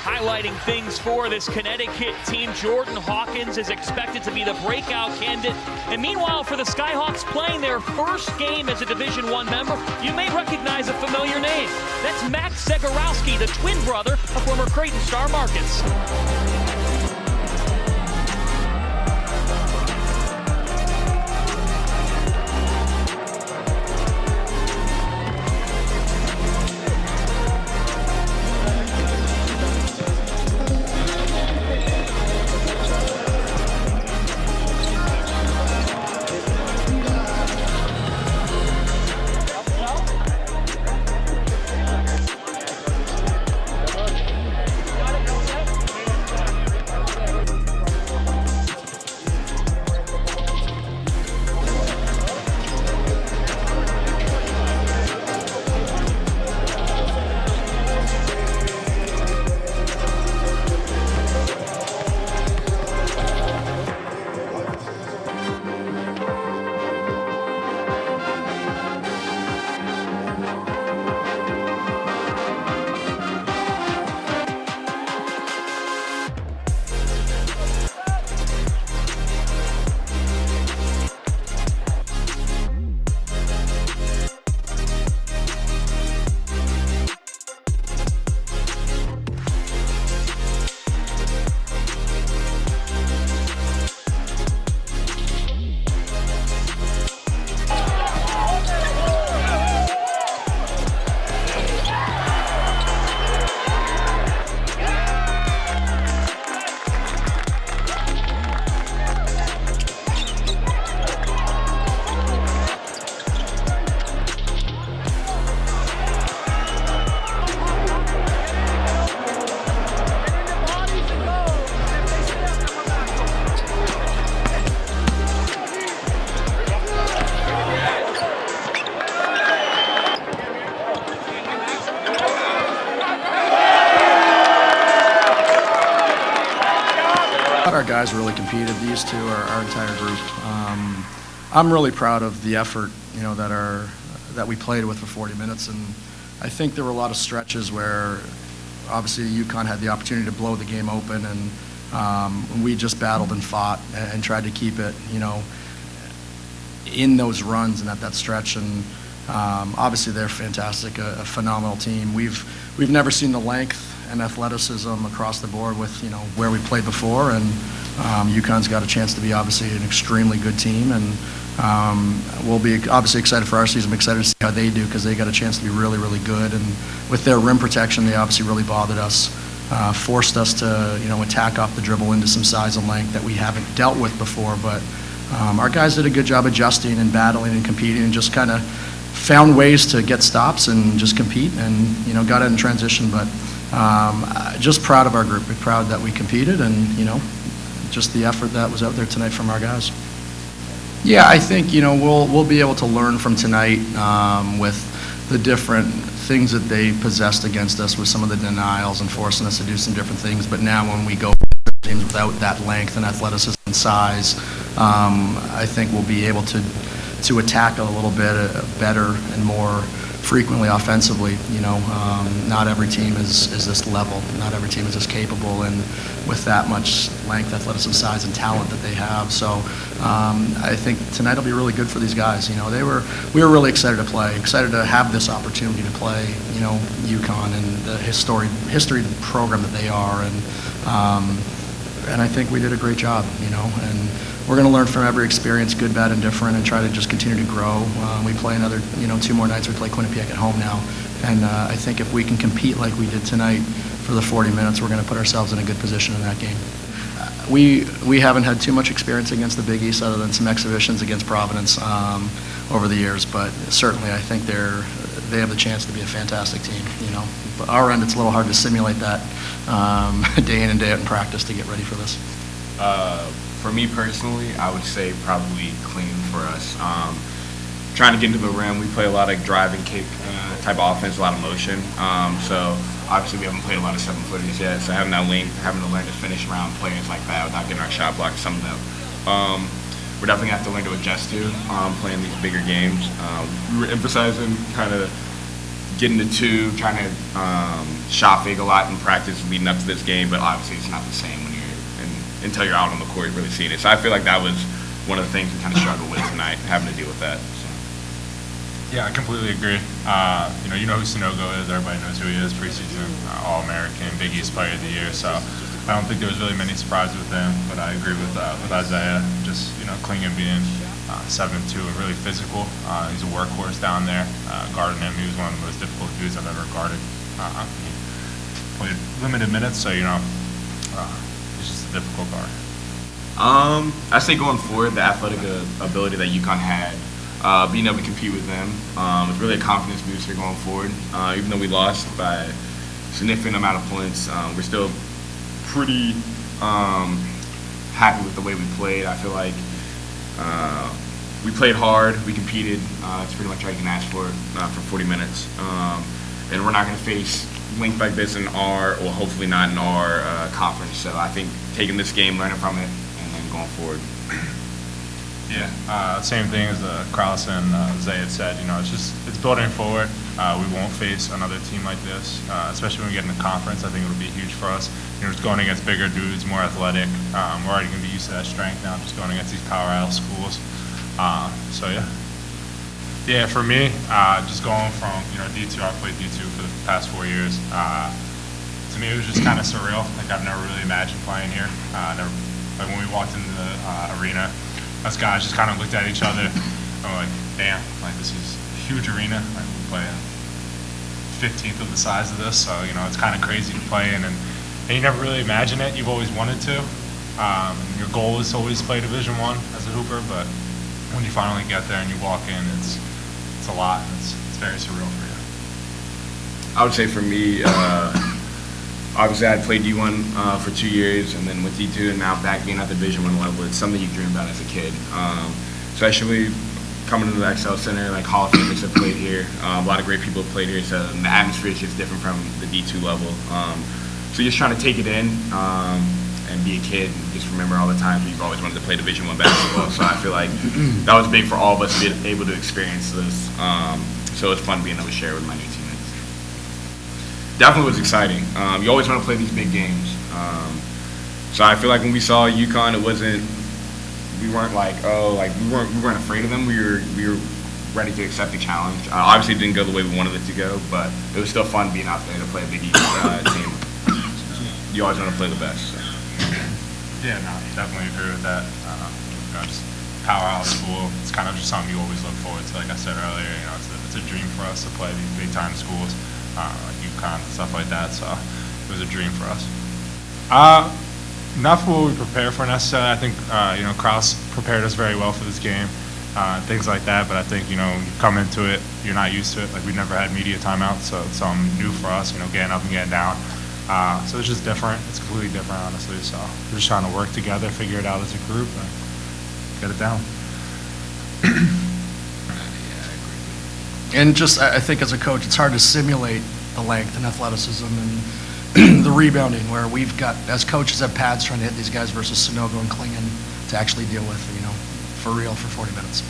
highlighting things for this Connecticut team. Jordan Hawkins is expected to be the breakout candidate. And meanwhile, for the Skyhawks playing their first game as a Division I member, you may recognize a familiar name. That's Max Zegorowski, the twin brother of former Creighton star Marcus. Our guys really competed. These two are our entire group. I'm really proud of the effort, that we played with for 40 minutes, and I think there were a lot of stretches where obviously UConn had the opportunity to blow the game open, and we just battled and fought and tried to keep it, in those runs and at that stretch. And obviously they're fantastic, a phenomenal team. We've never seen the length and athleticism across the board with where we played before, and UConn's got a chance to be obviously an extremely good team, and we'll be obviously excited for our season. I'm excited to see how they do because they got a chance to be really, really good, and with their rim protection they obviously really bothered us, forced us to attack off the dribble into some size and length that we haven't dealt with before, but our guys did a good job adjusting and battling and competing and just kind of found ways to get stops and just compete and got it in transition. But just proud of our group. We're proud that we competed, and just the effort that was out there tonight from our guys. Yeah, I think we'll be able to learn from tonight with the different things that they possessed against us with some of the denials and forcing us to do some different things. But now when we go teams without that length and athleticism and size, I think we'll be able to attack a little bit better and more frequently offensively. Not every team is this level. Not every team is this capable, and with that much length, athleticism, size, and talent that they have. So I think tonight will be really good for these guys. We were really excited to play, excited to have this opportunity to play, UConn and the history program that they are, and I think we did a great job, and we're going to learn from every experience, good, bad, and different, and try to just continue to grow. We play another, 2 more nights. We play Quinnipiac at home now, and I think if we can compete like we did tonight for the 40 minutes, we're going to put ourselves in a good position in that game. We haven't had too much experience against the Big East other than some exhibitions against Providence over the years, but certainly I think they have the chance to be a fantastic team. But our end, it's a little hard to simulate that day in and day out in practice to get ready for this. For me personally, I would say probably clean for us. Trying to get into the rim, we play a lot of drive and kick type of offense, a lot of motion. So obviously we haven't played a lot of 7-footers yet, so having that length, having to learn to finish around plays like that without getting our shot blocked, some of them. We're definitely going to have to learn to adjust to playing these bigger games. We were emphasizing kind of getting the two, trying to shot fake a lot in practice leading up to this game, but obviously it's not the same when until you're out on the court really seeing it. So I feel like that was one of the things we kind of struggled with tonight, having to deal with that. So. Yeah, I completely agree. You know who Sunogo is. Everybody knows who he is. Preseason All-American, Big East Player of the Year. So I don't think there was really many surprises with him. But I agree with Isaiah. Just Klingon being 7'2" and really physical. He's a workhorse down there. Guarding him, he was one of the most difficult dudes I've ever guarded. He played limited minutes, so he's just a difficult guard. I say going forward, the athletic ability that UConn had, being able to compete with them, it's really a confidence booster going forward. Even though we lost by a significant amount of points, we're still pretty happy with the way we played. I feel like we played hard, we competed. It's pretty much all you can ask for 40 minutes. And we're not going to face length like this in hopefully not in our conference. So I think taking this game, learning from it, and then going forward. Yeah, same thing as Krause and Zay had said. It's building forward. We won't face another team like this, especially when we get in the conference. I think it'll be huge for us. It's going against bigger dudes, more athletic. We're already going to be used to that strength now, just going against these powerhouse schools. Yeah, for me, just going from D2. I played D2 for the past 4 years. To me, it was just kind of surreal. Like I've never really imagined playing here. Like when we walked into the arena, us guys just kind of looked at each other and we're like, damn, like this is a huge arena. Like we play 15th of the size of this, so it's kind of crazy to play in, and you never really imagine it. You've always wanted to. Your goal is to always play Division I as a hooper, but when you finally get there and you walk in, it's a lot, and it's very surreal for you. I would say for me, obviously I played D1 for 2 years, and then with D2, and now back being at the Division I level, it's something you dream about as a kid. Especially coming to the XL Center, like Hall of Famers have played here. A lot of great people have played here, so the atmosphere is just different from the D2 level. So just trying to take it in and be a kid and just remember all the times we've always wanted to play Division I basketball. So I feel like that was big for all of us to be able to experience this. So it's fun being able to share with my new teammates. Definitely was exciting. You always want to play these big games. So I feel like when we saw UConn, we weren't like, we weren't afraid of them. We were ready to accept the challenge. Obviously, it didn't go the way we wanted it to go, but it was still fun being out there to play a Big East team. You always want to play the best. So. Yeah, no, definitely agree with that. Just powerhouse school. It's kind of just something you always look forward to. Like I said earlier, it's a dream for us to play these big time schools, like UConn and stuff like that. So it was a dream for us. Not for what we prepare for necessarily. I think Krause prepared us very well for this game, things like that. But I think when you come into it, you're not used to it. Like we never had media timeouts, so it's something new for us. Getting up and getting down. So it's just different. It's completely different, honestly. So we're just trying to work together, figure it out as a group, and get it down. And just, I think as a coach, it's hard to simulate the length and athleticism and the rebounding, where we've got, as coaches, have pads trying to hit these guys versus Sunogo and Klingon to actually deal with, for real for 40 minutes.